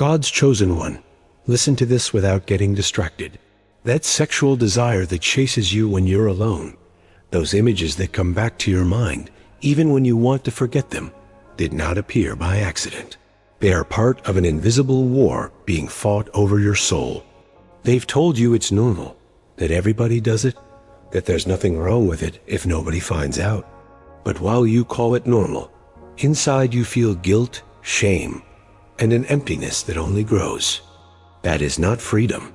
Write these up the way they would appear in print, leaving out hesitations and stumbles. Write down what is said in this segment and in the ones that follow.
God's chosen one, listen to this without getting distracted. That sexual desire that chases you when you're alone, those images that come back to your mind, even when you want to forget them, did not appear by accident. They are part of an invisible war being fought over your soul. They've told you it's normal, that everybody does it, that there's nothing wrong with it if nobody finds out. But while you call it normal, inside you feel guilt, shame, and an emptiness that only grows. That is not freedom.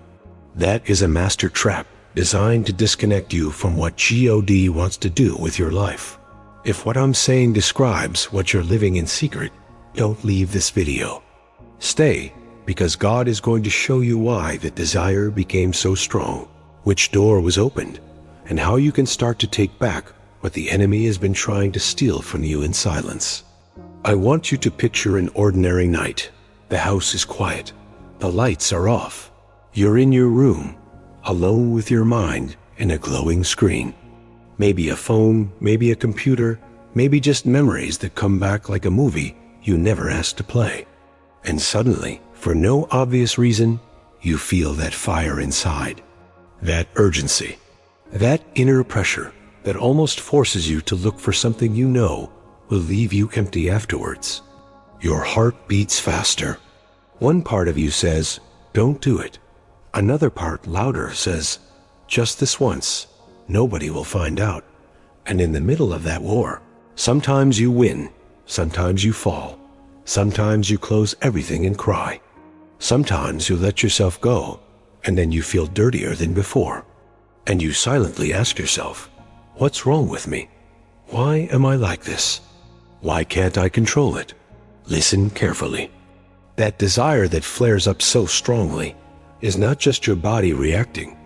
That is a master trap designed to disconnect you from what God wants to do with your life. If what I'm saying describes what you're living in secret, don't leave this video. Stay, because God is going to show you why the desire became so strong, which door was opened, and how you can start to take back what the enemy has been trying to steal from you in silence. I want you to picture an ordinary night. The house is quiet. The lights are off. You're in your room, alone with your mind and a glowing screen. Maybe a phone, maybe a computer, maybe just memories that come back like a movie you never asked to play. And suddenly, for no obvious reason, you feel that fire inside, that urgency, that inner pressure that almost forces you to look for something you know will leave you empty afterwards. Your heart beats faster. One part of you says, don't do it. Another part, louder, says, just this once, nobody will find out. And in the middle of that war, sometimes you win, sometimes you fall, sometimes you close everything and cry. Sometimes you let yourself go, and then you feel dirtier than before. And you silently ask yourself, what's wrong with me? Why am I like this? Why can't I control it? Listen carefully. That desire that flares up so strongly is not just your body reacting.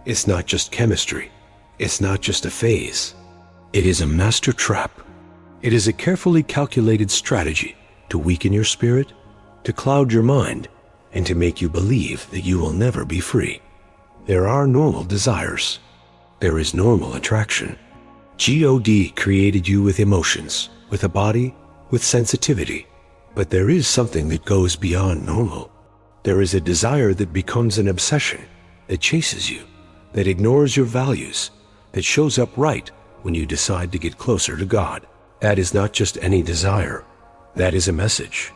It's not just chemistry. It's not just a phase. It is a master trap. It is a carefully calculated strategy to weaken your spirit, to cloud your mind, and to make you believe that you will never be free. There are normal desires. There is normal attraction. God created you with emotions, with a body, with sensitivity. But there is something that goes beyond normal. There is a desire that becomes an obsession, that chases you, that ignores your values, that shows up right when you decide to get closer to God. That is not just any desire. That is a message.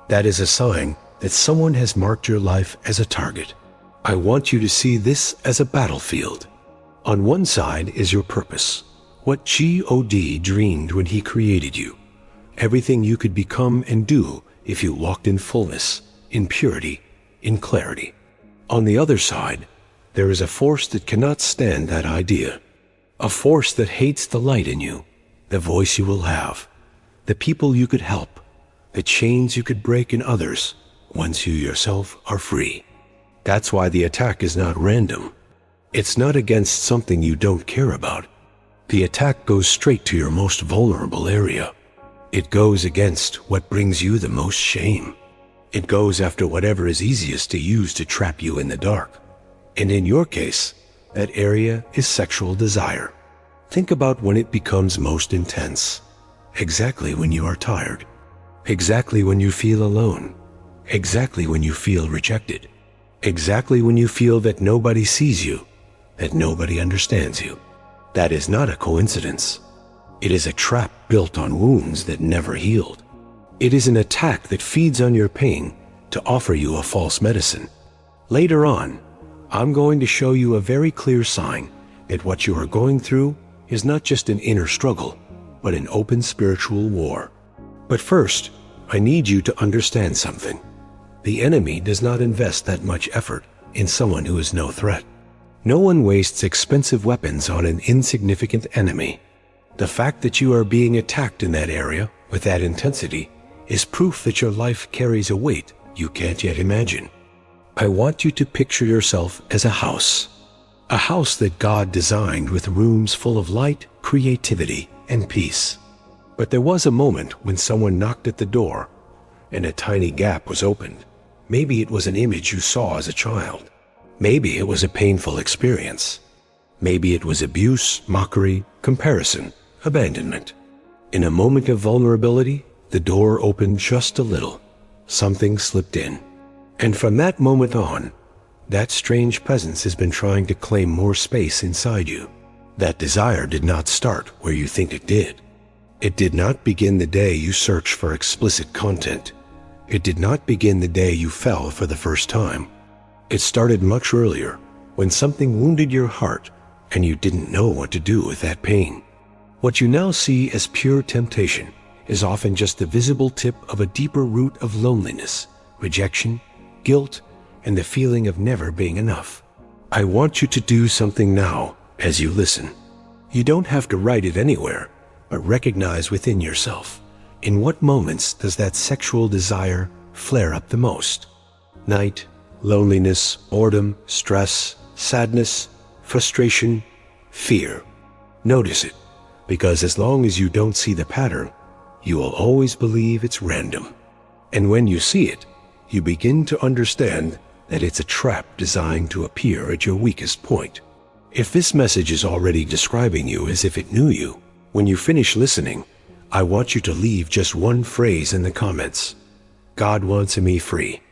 That is a sign that someone has marked your life as a target. I want you to see this as a battlefield. On one side is your purpose, what God dreamed when He created you, everything you could become and do if you walked in fullness, in purity, in clarity. On the other side, there is a force that cannot stand that idea, a force that hates the light in you, the voice you will have, the people you could help, the chains you could break in others once you yourself are free. That's why the attack is not random. It's not against something you don't care about. The attack goes straight to your most vulnerable area. It goes against what brings you the most shame. It goes after whatever is easiest to use to trap you in the dark. And in your case, that area is sexual desire. Think about when it becomes most intense. Exactly when you are tired. Exactly when you feel alone. Exactly when you feel rejected. Exactly when you feel that nobody sees you, that nobody understands you. That is not a coincidence. It is a trap built on wounds that never healed. It is an attack that feeds on your pain to offer you a false medicine. Later on, I'm going to show you a very clear sign that what you are going through is not just an inner struggle, but an open spiritual war. But first, I need you to understand something. The enemy does not invest that much effort in someone who is no threat. No one wastes expensive weapons on an insignificant enemy. The fact that you are being attacked in that area with that intensity is proof that your life carries a weight you can't yet imagine. I want you to picture yourself as a house that God designed with rooms full of light, creativity, and peace. But there was a moment when someone knocked at the door and a tiny gap was opened. Maybe it was an image you saw as a child. Maybe it was a painful experience. Maybe it was abuse, mockery, comparison, abandonment. In a moment of vulnerability, the door opened just a little. Something slipped in. And from that moment on, that strange presence has been trying to claim more space inside you. That desire did not start where you think it did. It did not begin the day you searched for explicit content. It did not begin the day you fell for the first time. It started much earlier, when something wounded your heart and you didn't know what to do with that pain. What you now see as pure temptation is often just the visible tip of a deeper root of loneliness, rejection, guilt, and the feeling of never being enough. I want you to do something now as you listen. You don't have to write it anywhere, but recognize within yourself, in what moments does that sexual desire flare up the most? Night, loneliness, boredom, stress, sadness, frustration, fear. Notice it, because as long as you don't see the pattern, you will always believe it's random. And when you see it, you begin to understand that it's a trap designed to appear at your weakest point. If this message is already describing you as if it knew you, when you finish listening, I want you to leave just one phrase in the comments. God wants me free.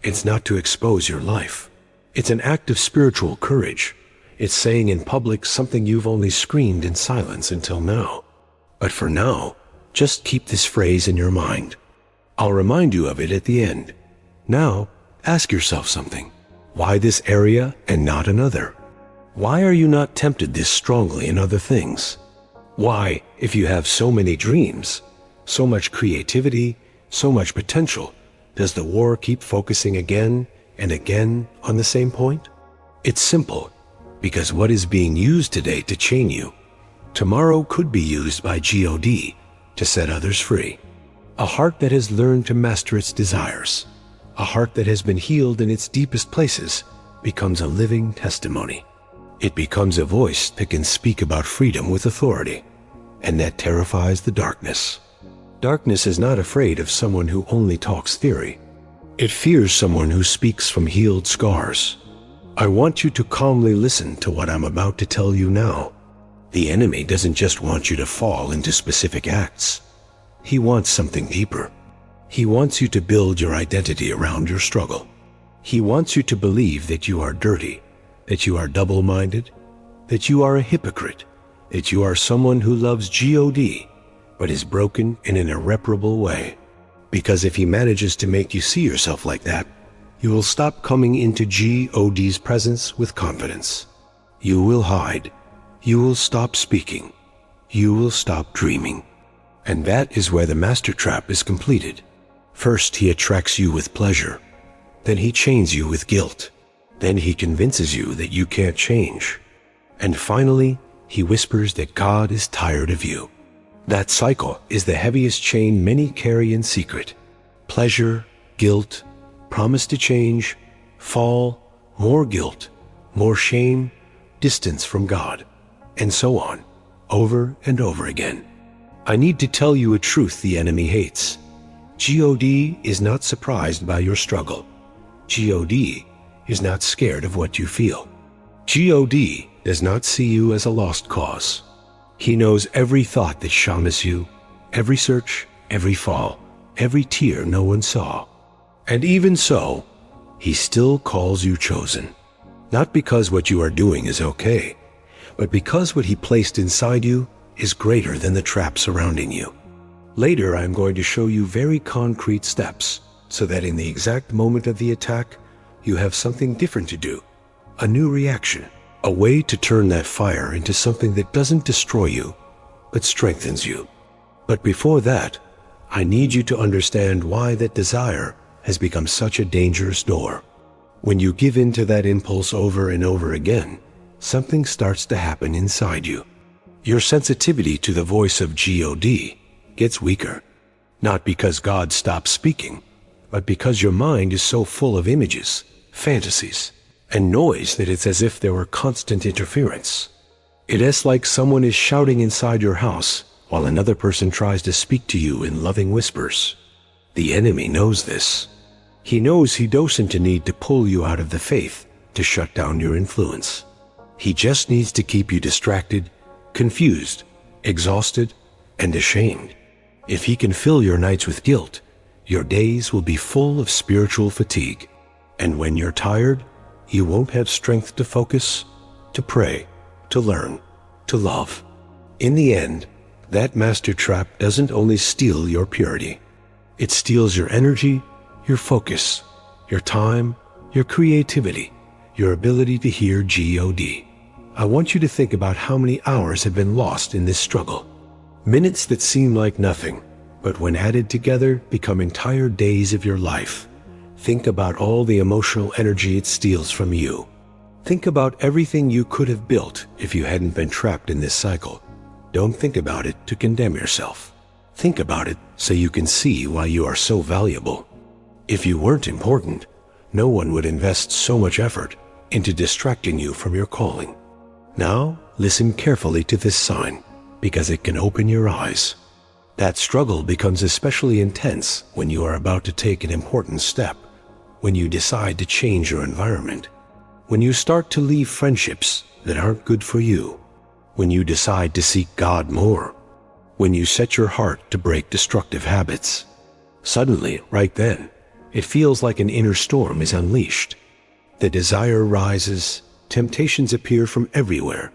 It's not to expose your life. It's an act of spiritual courage. It's saying in public something you've only screamed in silence until now. But for now, just keep this phrase in your mind. I'll remind you of it at the end. Now, ask yourself something. Why this area and not another? Why are you not tempted this strongly in other things? Why, if you have so many dreams, so much creativity, so much potential, does the war keep focusing again and again on the same point? It's simple, because what is being used today to chain you, tomorrow could be used by God to set others free. A heart that has learned to master its desires, a heart that has been healed in its deepest places, becomes a living testimony. It becomes a voice that can speak about freedom with authority, and that terrifies the darkness. Darkness is not afraid of someone who only talks theory. It fears someone who speaks from healed scars. I want you to calmly listen to what I'm about to tell you now. The enemy doesn't just want you to fall into specific acts. He wants something deeper. He wants you to build your identity around your struggle. He wants you to believe that you are dirty, that you are double-minded, that you are a hypocrite, that you are someone who loves God, but is broken in an irreparable way. Because if he manages to make you see yourself like that, you will stop coming into God's presence with confidence. You will hide. You will stop speaking. You will stop dreaming. And that is where the master trap is completed. First, he attracts you with pleasure. Then he chains you with guilt. Then he convinces you that you can't change. And finally, he whispers that God is tired of you. That cycle is the heaviest chain many carry in secret. Pleasure, guilt, promise to change, fall, more guilt, more shame, distance from God, and so on, over and over again. I need to tell you a truth the enemy hates. God is not surprised by your struggle. God is not scared of what you feel. God does not see you as a lost cause. He knows every thought that shamas you, every search, every fall, every tear no one saw. And even so, he still calls you chosen. Not because what you are doing is okay, but because what he placed inside you is greater than the trap surrounding you. Later, I'm going to show you very concrete steps so that in the exact moment of the attack, you have something different to do, a new reaction, a way to turn that fire into something that doesn't destroy you, but strengthens you. But before that, I need you to understand why that desire has become such a dangerous door. When you give in to that impulse over and over again, something starts to happen inside you. Your sensitivity to the voice of God gets weaker, not because God stops speaking, but because your mind is so full of images, fantasies, and noise that it's as if there were constant interference. It is like someone is shouting inside your house while another person tries to speak to you in loving whispers. The enemy knows this. He knows he doesn't need to pull you out of the faith to shut down your influence. He just needs to keep you distracted, confused, exhausted, and ashamed. If he can fill your nights with guilt, your days will be full of spiritual fatigue. And when you're tired, you won't have strength to focus, to pray, to learn, to love. In the end, that master trap doesn't only steal your purity. It steals your energy, your focus, your time, your creativity, your ability to hear God. I want you to think about how many hours have been lost in this struggle. Minutes that seem like nothing, but when added together become entire days of your life. Think about all the emotional energy it steals from you. Think about everything you could have built if you hadn't been trapped in this cycle. Don't think about it to condemn yourself. Think about it so you can see why you are so valuable. If you weren't important, no one would invest so much effort into distracting you from your calling. Now, listen carefully to this sign, because it can open your eyes. That struggle becomes especially intense when you are about to take an important step, when you decide to change your environment, when you start to leave friendships that aren't good for you, when you decide to seek God more, when you set your heart to break destructive habits. Suddenly, right then, it feels like an inner storm is unleashed. The desire rises, temptations appear from everywhere,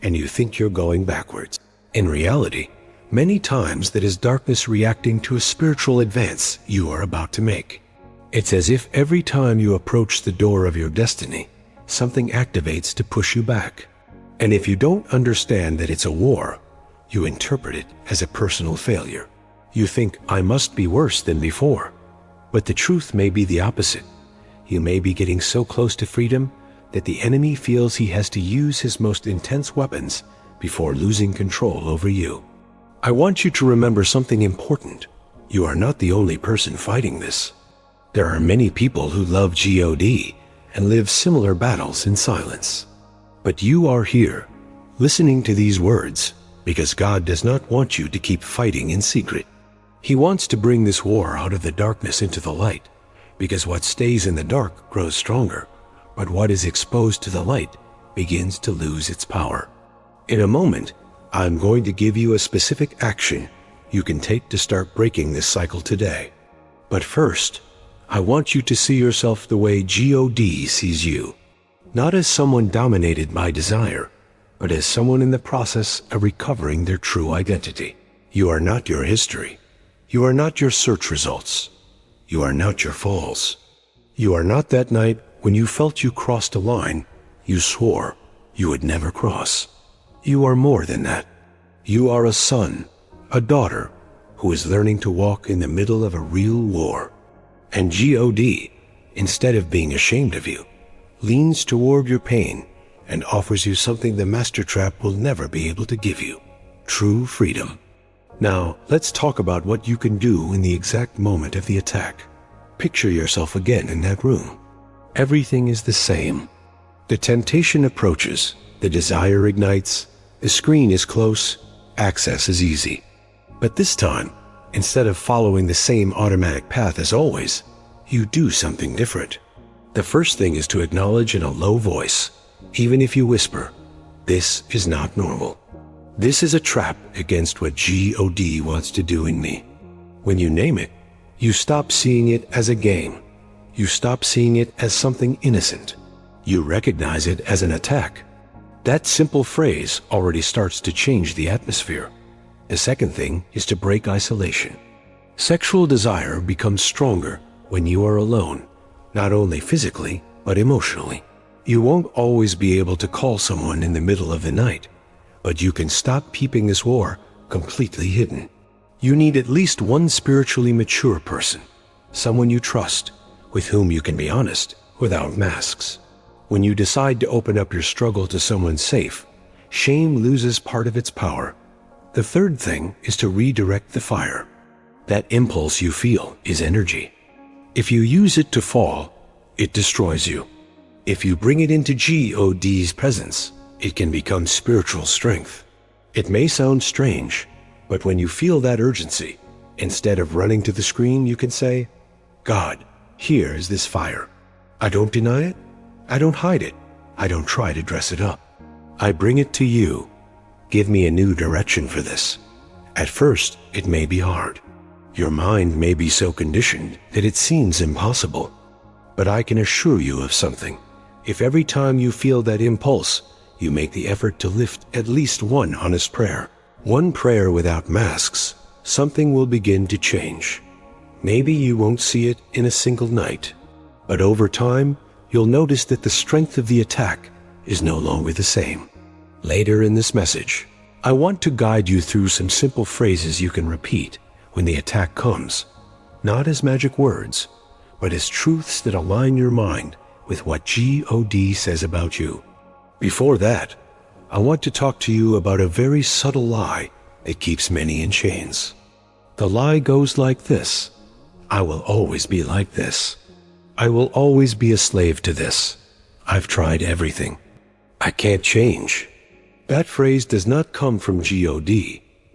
and you think you're going backwards. In reality, many times that is darkness reacting to a spiritual advance you are about to make. It's as if every time you approach the door of your destiny, something activates to push you back. And if you don't understand that it's a war, you interpret it as a personal failure. You think, I must be worse than before. But the truth may be the opposite. You may be getting so close to freedom that the enemy feels he has to use his most intense weapons before losing control over you. I want you to remember something important. You are not the only person fighting this. There are many people who love God and live similar battles in silence. But you are here, listening to these words, because God does not want you to keep fighting in secret. He wants to bring this war out of the darkness into the light, because what stays in the dark grows stronger, but what is exposed to the light begins to lose its power. In a moment, I'm going to give you a specific action you can take to start breaking this cycle today. But first, I want you to see yourself the way God sees you, not as someone dominated by desire, but as someone in the process of recovering their true identity. You are not your history. You are not your search results. You are not your falls. You are not that night when you felt you crossed a line you swore you would never cross. You are more than that. You are a son, a daughter, who is learning to walk in the middle of a real war. And God, instead of being ashamed of you, leans toward your pain and offers you something the master trap will never be able to give you: true freedom. Now, let's talk about what you can do in the exact moment of the attack. Picture yourself again in that room. Everything is the same. The temptation approaches, the desire ignites, the screen is close, access is easy. But this time, instead of following the same automatic path as always, you do something different. The first thing is to acknowledge in a low voice, even if you whisper, "This is not normal. This is a trap against what God wants to do in me." When you name it, you stop seeing it as a game. You stop seeing it as something innocent. You recognize it as an attack. That simple phrase already starts to change the atmosphere. The second thing is to break isolation. Sexual desire becomes stronger when you are alone, not only physically, but emotionally. You won't always be able to call someone in the middle of the night, but you can stop keeping this war completely hidden. You need at least one spiritually mature person, someone you trust, with whom you can be honest without masks. When you decide to open up your struggle to someone safe, shame loses part of its power. The third thing is to redirect the fire. That impulse you feel is energy. If you use it to fall, it destroys you. If you bring it into God's presence, it can become spiritual strength. It may sound strange, but when you feel that urgency, instead of running to the screen, you can say, "God, here is this fire. I don't deny it. I don't hide it. I don't try to dress it up. I bring it to you. Give me a new direction for this." At first, it may be hard. Your mind may be so conditioned that it seems impossible. But I can assure you of something. If every time you feel that impulse, you make the effort to lift at least one honest prayer, one prayer without masks, something will begin to change. Maybe you won't see it in a single night, but over time, you'll notice that the strength of the attack is no longer the same. Later in this message, I want to guide you through some simple phrases you can repeat when the attack comes, not as magic words, but as truths that align your mind with what God says about you. Before that, I want to talk to you about a very subtle lie that keeps many in chains. The lie goes like this: I will always be like this. I will always be a slave to this. I've tried everything. I can't change. That phrase does not come from God.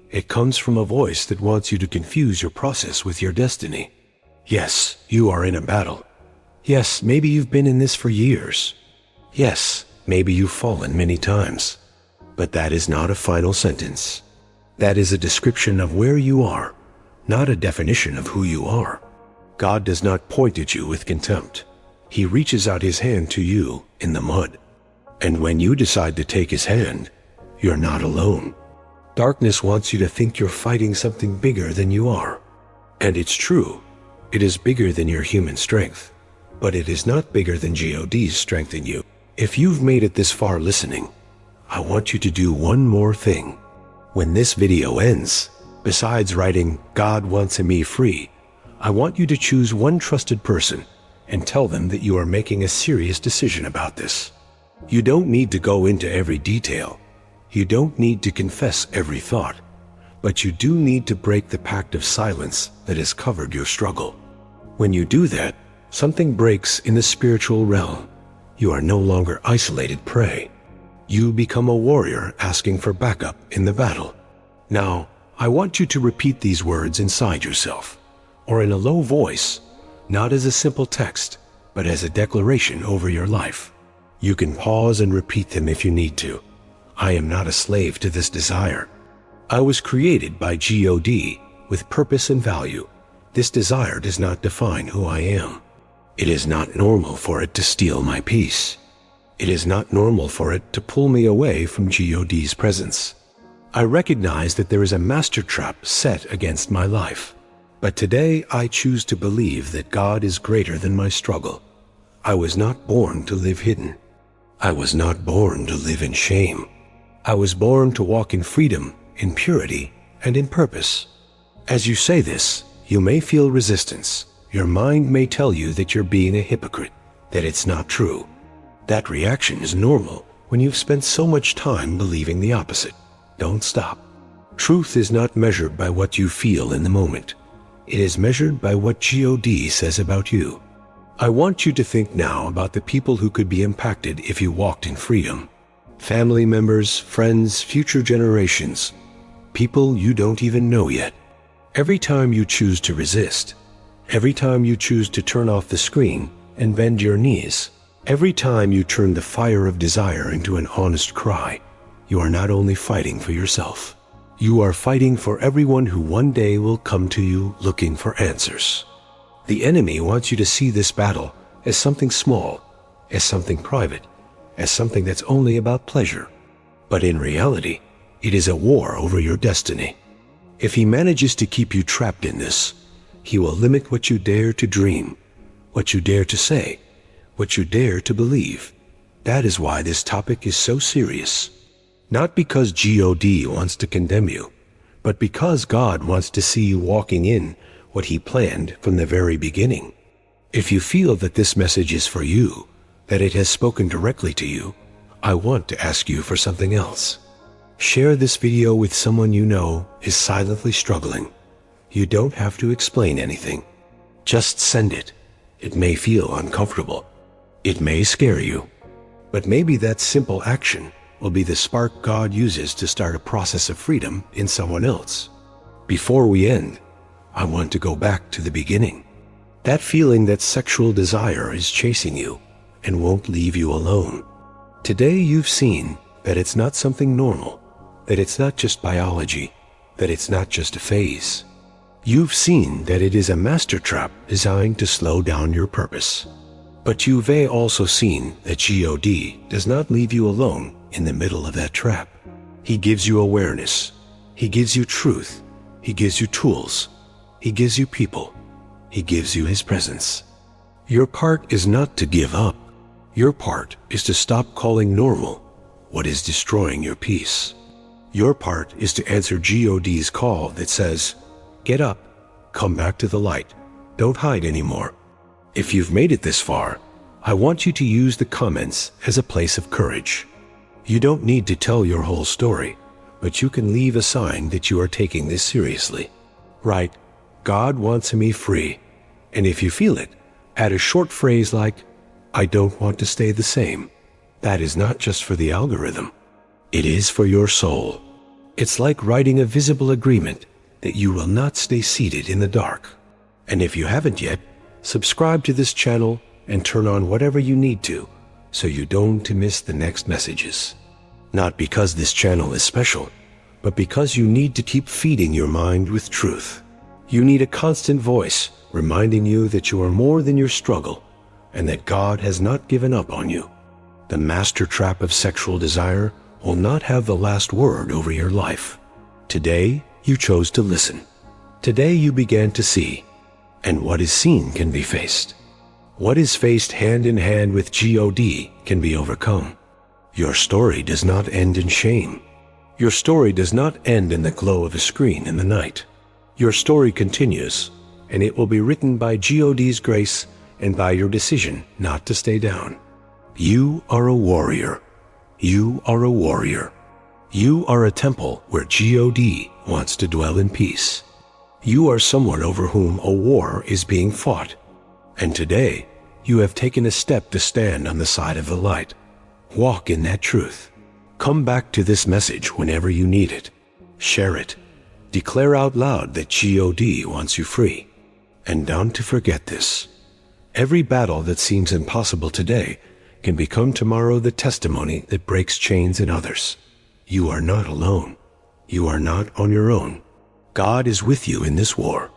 It comes from a voice that wants you to confuse your process with your destiny. Yes, you are in a battle. Yes, maybe you've been in this for years. Yes, maybe you've fallen many times. But that is not a final sentence. That is a description of where you are, not a definition of who you are. God does not point at you with contempt. He reaches out his hand to you in the mud. And when you decide to take his hand, you're not alone. Darkness wants you to think you're fighting something bigger than you are. And it's true. It is bigger than your human strength. But it is not bigger than God's strength in you. If you've made it this far listening, I want you to do one more thing. When this video ends, besides writing, "God wants me free," I want you to choose one trusted person and tell them that you are making a serious decision about this. You don't need to go into every detail. You don't need to confess every thought. But you do need to break the pact of silence that has covered your struggle. When you do that, something breaks in the spiritual realm. You are no longer isolated prey. You become a warrior asking for backup in the battle. Now, I want you to repeat these words inside yourself, or in a low voice, not as a simple text, but as a declaration over your life. You can pause and repeat them if you need to. I am not a slave to this desire. I was created by God with purpose and value. This desire does not define who I am. It is not normal for it to steal my peace. It is not normal for it to pull me away from God's presence. I recognize that there is a master trap set against my life. But today I choose to believe that God is greater than my struggle. I was not born to live hidden. I was not born to live in shame. I was born to walk in freedom, in purity, and in purpose. As you say this, you may feel resistance. Your mind may tell you that you're being a hypocrite, that it's not true. That reaction is normal when you've spent so much time believing the opposite. Don't stop. Truth is not measured by what you feel in the moment. It is measured by what God says about you. I want you to think now about the people who could be impacted if you walked in freedom. Family members, friends, future generations. People you don't even know yet. Every time you choose to resist, every time you choose to turn off the screen and bend your knees, every time you turn the fire of desire into an honest cry, you are not only fighting for yourself, you are fighting for everyone who one day will come to you looking for answers. The enemy wants you to see this battle as something small, as something private, as something that's only about pleasure. But in reality, it is a war over your destiny. If he manages to keep you trapped in this, he will limit what you dare to dream, what you dare to say, what you dare to believe. That is why this topic is so serious. Not because God wants to condemn you, but because God wants to see you walking in what he planned from the very beginning. If you feel that this message is for you, that it has spoken directly to you, I want to ask you for something else. Share this video with someone you know is silently struggling. You don't have to explain anything. Just send it. It may feel uncomfortable. It may scare you. But maybe that simple action will be the spark God uses to start a process of freedom in someone else. Before we end, I want to go back to the beginning. That feeling that sexual desire is chasing you and won't leave you alone. Today you've seen that it's not something normal, that it's not just biology, that it's not just a phase. You've seen that it is a master trap designed to slow down your purpose. But you've also seen that God does not leave you alone in the middle of that trap. He gives you awareness. He gives you truth. He gives you tools. He gives you people. He gives you His presence. Your part is not to give up. Your part is to stop calling normal what is destroying your peace. Your part is to answer God's call that says, get up, come back to the light, don't hide anymore. If you've made it this far, I want you to use the comments as a place of courage. You don't need to tell your whole story, but you can leave a sign that you are taking this seriously. Write, God wants me free. And if you feel it, add a short phrase like, I don't want to stay the same. That is not just for the algorithm. It is for your soul. It's like writing a visible agreement that you will not stay seated in the dark. And if you haven't yet, subscribe to this channel and turn on whatever you need to so you don't miss the next messages. Not because this channel is special, but because you need to keep feeding your mind with truth. You need a constant voice reminding you that you are more than your struggle and that God has not given up on you. The master trap of sexual desire will not have the last word over your life. Today, you chose to listen. Today you began to see. And what is seen can be faced. What is faced hand in hand with God can be overcome. Your story does not end in shame. Your story does not end in the glow of a screen in the night. Your story continues, and it will be written by God's grace and by your decision not to stay down. You are a warrior. You are a warrior. You are a temple where God wants to dwell in peace. You are someone over whom a war is being fought. And today, you have taken a step to stand on the side of the light. Walk in that truth. Come back to this message whenever you need it. Share it. Declare out loud that God wants you free. And don't to forget this. Every battle that seems impossible today can become tomorrow the testimony that breaks chains in others. You are not alone. You are not on your own. God is with you in this war.